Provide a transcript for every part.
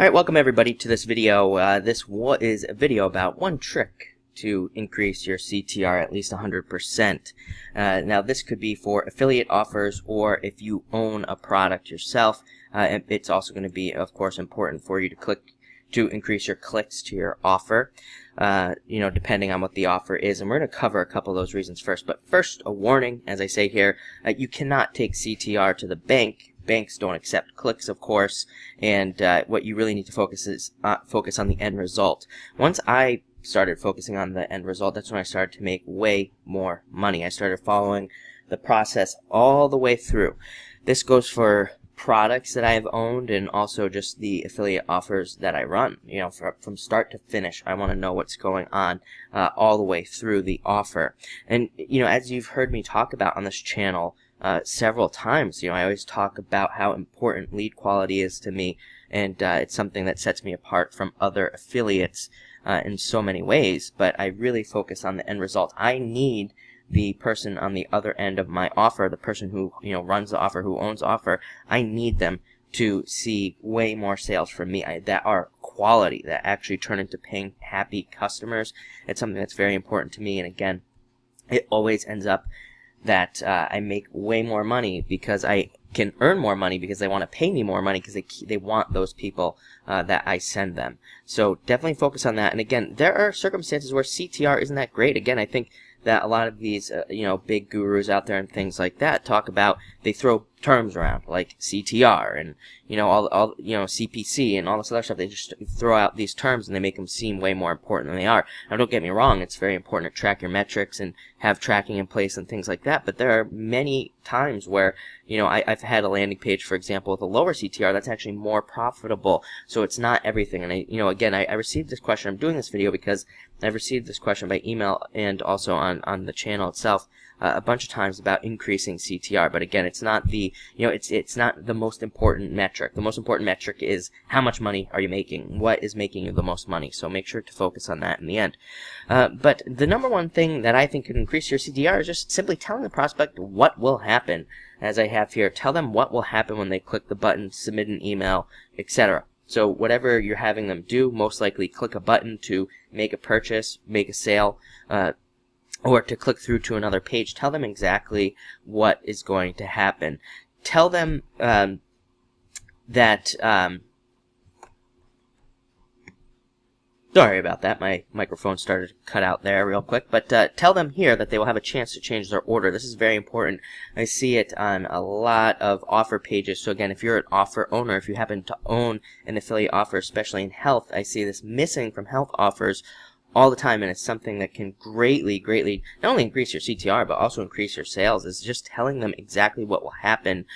Alright, welcome everybody to this video. This is a video about one trick to increase your CTR at least 100%. Now this could be for affiliate offers or if you own a product yourself. And it's also going to be, of course, important for you to increase your clicks to your offer, depending on what the offer is. And we're going to cover a couple of those reasons first. But first, a warning, as I say here, you cannot take CTR to the bank. Banks don't accept clicks, of course, and what you really need to focus on the end result. Once I started focusing on the end result, that's when I started to make way more money. I started following the process all the way through. This goes for products that I have owned and also just the affiliate offers that I run. From start to finish, I want to know what's going on all the way through the offer. And as you've heard me talk about on this channel several times, I always talk about how important lead quality is to me, and it's something that sets me apart from other affiliates in so many ways. But I really focus on the end result. I need the person on the other end of my offer, the person who runs the offer, who owns the offer. I need them to see way more sales from me that are quality, that actually turn into paying happy customers. It's something that's very important to me, and again, it always ends up that I make way more money because I can earn more money because they want to pay me more money because they want those people that I send them. So definitely focus on that. And again, there are circumstances where CTR isn't that great. Again, I think that a lot of these big gurus out there and things like that talk about, they throw terms around like CTR and all CPC and all this other stuff. They just throw out these terms and they make them seem way more important than they are. Now don't get me wrong, it's very important to track your metrics and have tracking in place and things like that, but there are many times where I've had a landing page, for example, with a lower CTR that's actually more profitable. So it's not everything. And I received this question. I'm doing this video because I've received this question by email and also on the channel itself a bunch of times about increasing CTR. But again, it's not it's not the most important metric. The most important metric is how much money are you making? What is making you the most money? So make sure to focus on that in the end. But the number one thing that I think could increase your CTR is just simply telling the prospect what will happen. As I have here, tell them what will happen when they click the button, submit an email, etc. So whatever you're having them do, most likely click a button to make a purchase, make a sale, or to click through to another page. Tell them exactly what is going to happen. Tell them that sorry about that, my microphone started to cut out there real quick, but tell them here that they will have a chance to change their order. This is very important. I see it on a lot of offer pages. So again, if you're an offer owner, if you happen to own an affiliate offer, especially in health, I see this missing from health offers all the time, and it's something that can greatly not only increase your CTR but also increase your sales. Is just telling them exactly what will happen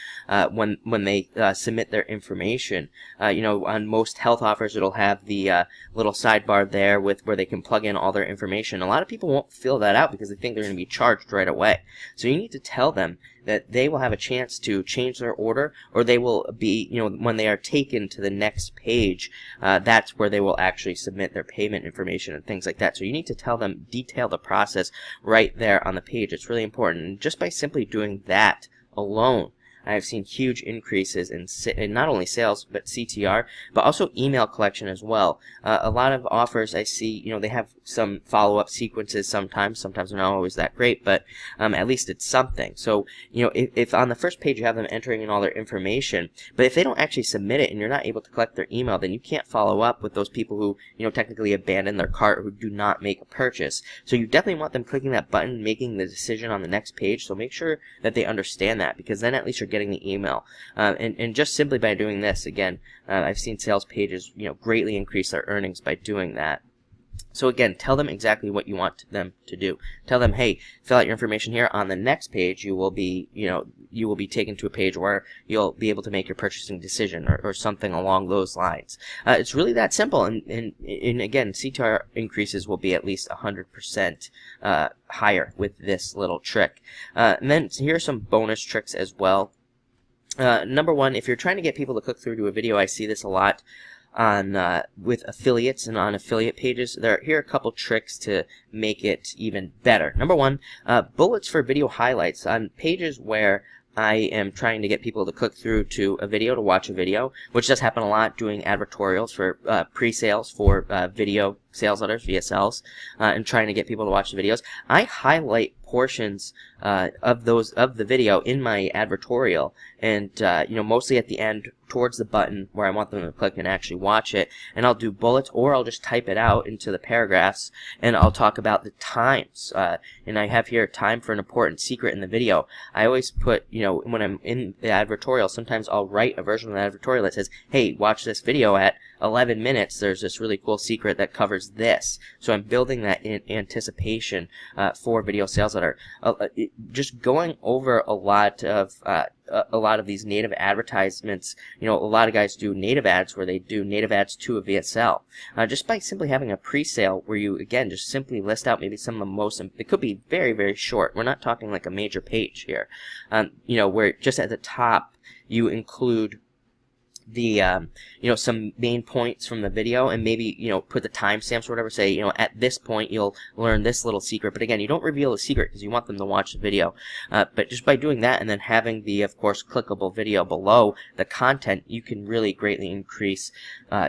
when they submit their information. On most health offers, it'll have the little sidebar there with where they can plug in all their information. A lot of people won't fill that out because they think they're going to be charged right away. So you need to tell them that they will have a chance to change their order, or they will be, when they are taken to the next page, that's where they will actually submit their payment information and things like that. So you need to tell them, detail the process right there on the page. It's really important. And just by simply doing that alone, I have seen huge increases in not only sales, but CTR, but also email collection as well. A lot of offers I see, they have some follow-up sequences sometimes. Sometimes they're not always that great, but at least it's something. So, if on the first page you have them entering in all their information, but if they don't actually submit it and you're not able to collect their email, then you can't follow up with those people who, technically abandon their cart, who do not make a purchase. So you definitely want them clicking that button, making the decision on the next page. So make sure that they understand that, because then at least you're getting the email. And just simply by doing this, again, I've seen sales pages, greatly increase their earnings by doing that. So again, tell them exactly what you want them to do. Tell them, hey, fill out your information here. On the next page, you will be taken to a page where you'll be able to make your purchasing decision, or something along those lines. It's really that simple. And again, CTR increases will be at least 100% higher with this little trick. And then here are some bonus tricks as well. Number one, if you're trying to get people to click through to a video, I see this a lot on with affiliates and on affiliate pages. Here are a couple tricks to make it even better. Number one, bullets for video highlights on pages where I am trying to get people to click through to a video, to watch a video, which does happen a lot doing advertorials for pre-sales for video sales letters, VSLs, and trying to get people to watch the videos. I highlight portions of the video in my advertorial, and mostly at the end towards the button where I want them to click and actually watch it, and I'll do bullets, or I'll just type it out into the paragraphs, and I'll talk about the times, and I have here time for an important secret in the video. I always put, when I'm in the advertorial, sometimes I'll write a version of the advertorial that says, hey, watch this video at 11 minutes, there's this really cool secret that covers this. So I'm building that in anticipation for video sales letter. Just going over a lot of these native advertisements. A lot of guys do native ads where they do native ads to a VSL. Just by simply having a pre-sale where you, again, just simply list out maybe some of the most, it could be very, very short. We're not talking like a major page here. Where just at the top you include the some main points from the video, and maybe put the timestamps or whatever. Say at this point you'll learn this little secret, but again, you don't reveal the secret because you want them to watch the video. But just by doing that and then having the, of course, clickable video below the content, you can really greatly increase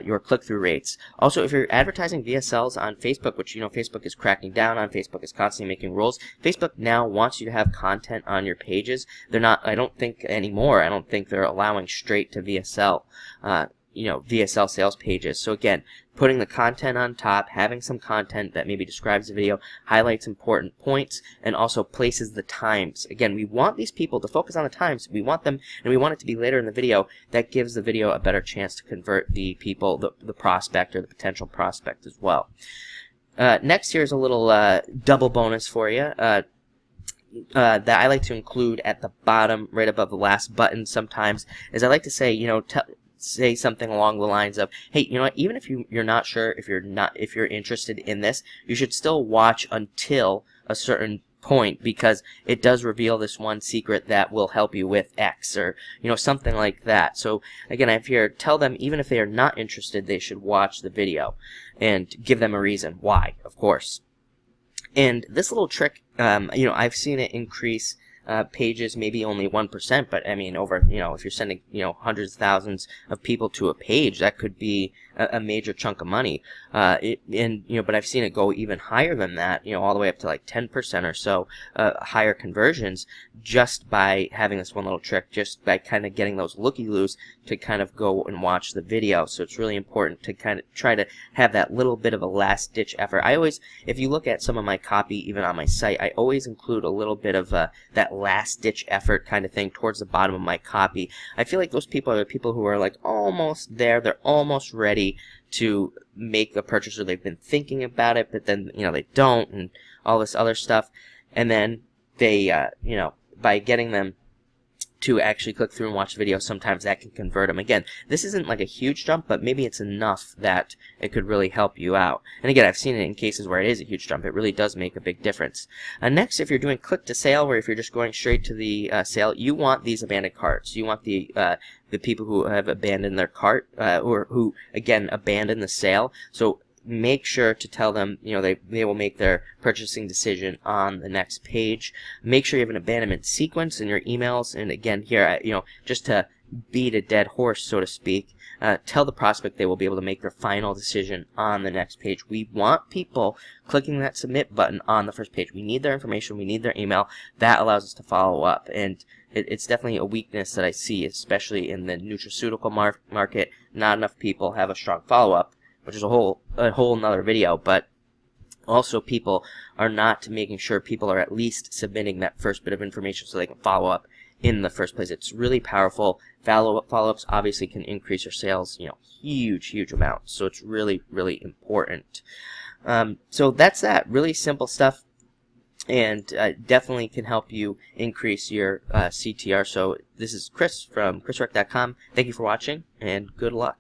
your click-through rates. Also, if you're advertising VSLs on Facebook, which Facebook is cracking down on, Facebook is constantly making rules. Facebook now wants you to have content on your pages. They're not, I don't think anymore, I don't think they're allowing straight to VSL VSL sales pages. So again, putting the content on top, having some content that maybe describes the video, highlights important points, and also places the times. Again, we want these people to focus on the times. We want them, and we want it to be later in the video. That gives the video a better chance to convert the people, the prospect or the potential prospect as well. Next, here's a little double bonus for you. That I like to include at the bottom, right above the last button sometimes, is I like to say, say something along the lines of, hey, even if you're not sure, if you're interested in this, you should still watch until a certain point, because it does reveal this one secret that will help you with X, or something like that. So again, I have here, tell them even if they are not interested, they should watch the video, and give them a reason why, of course. And this little trick, I've seen it increase pages maybe only 1%, but I mean over, if you're sending, hundreds of thousands of people to a page, that could be a major chunk of money. But I've seen it go even higher than that, all the way up to like 10% or so, higher conversions, just by having this one little trick, just by kind of getting those looky-loos to kind of go and watch the video. So it's really important to kind of try to have that little bit of a last-ditch effort. I always, if you look at some of my copy, even on my site, I always include a little bit of that last-ditch effort kind of thing towards the bottom of my copy. I feel like those people are the people who are like almost there, they're almost ready to make a purchase, or they've been thinking about it, but then they don't, and all this other stuff, and then they by getting them to actually click through and watch the video, sometimes that can convert them. Again, this isn't like a huge jump, but maybe it's enough that it could really help you out. And again, I've seen it in cases where it is a huge jump. It really does make a big difference. Next, if you're doing click to sale, or if you're just going straight to the sale, you want these abandoned carts. You want the people who have abandoned their cart, or who, again, abandoned the sale. So make sure to tell them, they will make their purchasing decision on the next page. Make sure you have an abandonment sequence in your emails. And again, here, just to beat a dead horse, so to speak, tell the prospect they will be able to make their final decision on the next page. We want people clicking that submit button on the first page. We need their information. We need their email. That allows us to follow up. And it's definitely a weakness that I see, especially in the nutraceutical market. Not enough people have a strong follow-up, which is a whole nother video, but also people are not making sure people are at least submitting that first bit of information so they can follow up in the first place. It's really powerful. Follow-ups obviously can increase your sales, huge amounts. So it's really, really important. So that's that. Really simple stuff, and definitely can help you increase your CTR. So this is Chris from chrisrec.com. Thank you for watching, and good luck.